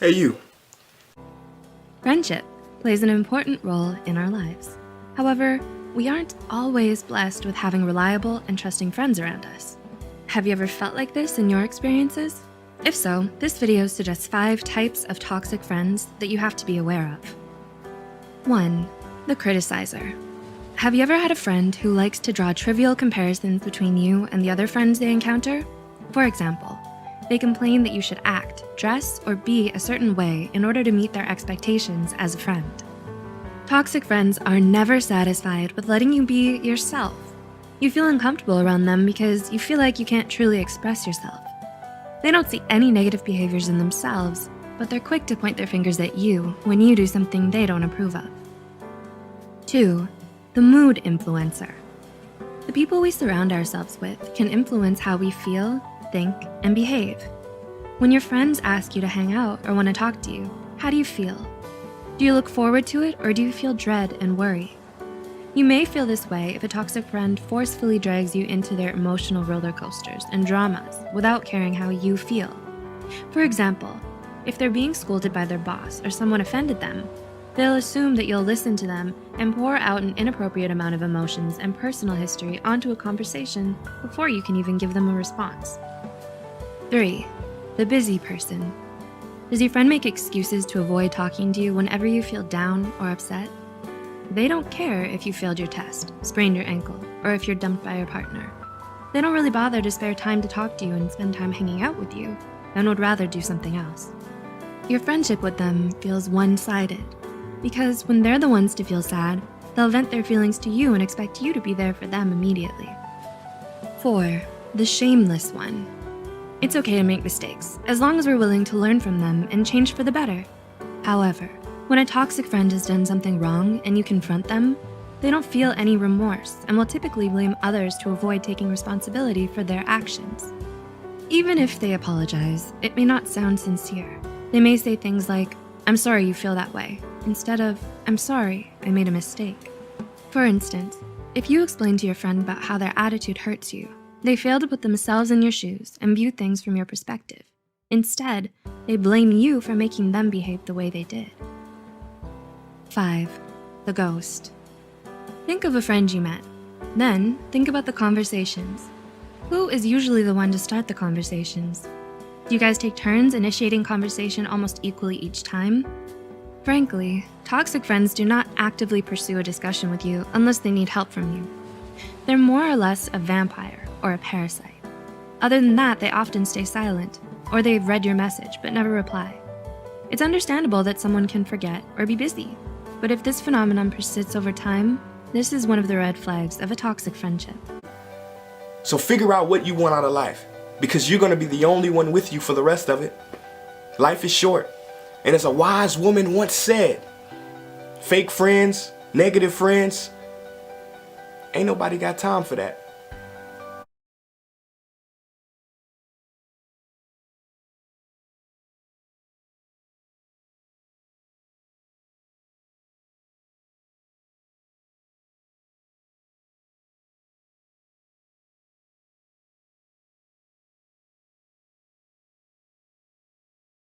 Hey, you. Friendship plays an important role in our lives. However, we aren't always blessed with having reliable and trusting friends around us. Have you ever felt like this in your experiences? If so, this video suggests 5 types of toxic friends that you have to be aware of. 1. The criticizer. Have you ever had a friend who likes to draw trivial comparisons between you and the other friends they encounter? For example, they complain that you should act, dress, or be a certain way in order to meet their expectations as a friend. Toxic friends are never satisfied with letting you be yourself. You feel uncomfortable around them because you feel like you can't truly express yourself. They don't see any negative behaviors in themselves, but they're quick to point their fingers at you when you do something they don't approve of. 2. The mood influencer. The people we surround ourselves with can influence how we feel, think, and behave. When your friends ask you to hang out or want to talk to you, how do you feel? Do you look forward to it, or do you feel dread and worry? You may feel this way if a toxic friend forcefully drags you into their emotional roller coasters and dramas without caring how you feel. For example, if they're being scolded by their boss or someone offended them, they'll assume that you'll listen to them and pour out an inappropriate amount of emotions and personal history onto a conversation before you can even give them a response. 3. The busy person. Does your friend make excuses to avoid talking to you whenever you feel down or upset? They don't care if you failed your test, sprained your ankle, or if you're dumped by your partner. They don't really bother to spare time to talk to you and spend time hanging out with you, and would rather do something else. Your friendship with them feels one-sided, because when they're the ones to feel sad, they'll vent their feelings to you and expect you to be there for them immediately. 4. The shameless one. It's okay to make mistakes, as long as we're willing to learn from them and change for the better. However, when a toxic friend has done something wrong and you confront them, they don't feel any remorse and will typically blame others to avoid taking responsibility for their actions. Even if they apologize, it may not sound sincere. They may say things like, "I'm sorry you feel that way," instead of, "I'm sorry, I made a mistake." For instance, if you explain to your friend about how their attitude hurts you, they fail to put themselves in your shoes and view things from your perspective. Instead, they blame you for making them behave the way they did. 5. The ghost. Think of a friend you met. Then, think about the conversations. Who is usually the one to start the conversations? Do you guys take turns initiating conversation almost equally each time? Frankly, toxic friends do not actively pursue a discussion with you unless they need help from you. They're more or less a vampire or a parasite. Other than that, they often stay silent, or they've read your message but never reply. It's understandable that someone can forget or be busy, but if this phenomenon persists over time, this is one of the red flags of a toxic friendship. So figure out what you want out of life, because you're going to be the only one with you for the rest of it. Life is short, and as a wise woman once said, fake friends, negative friends, ain't nobody got time for that.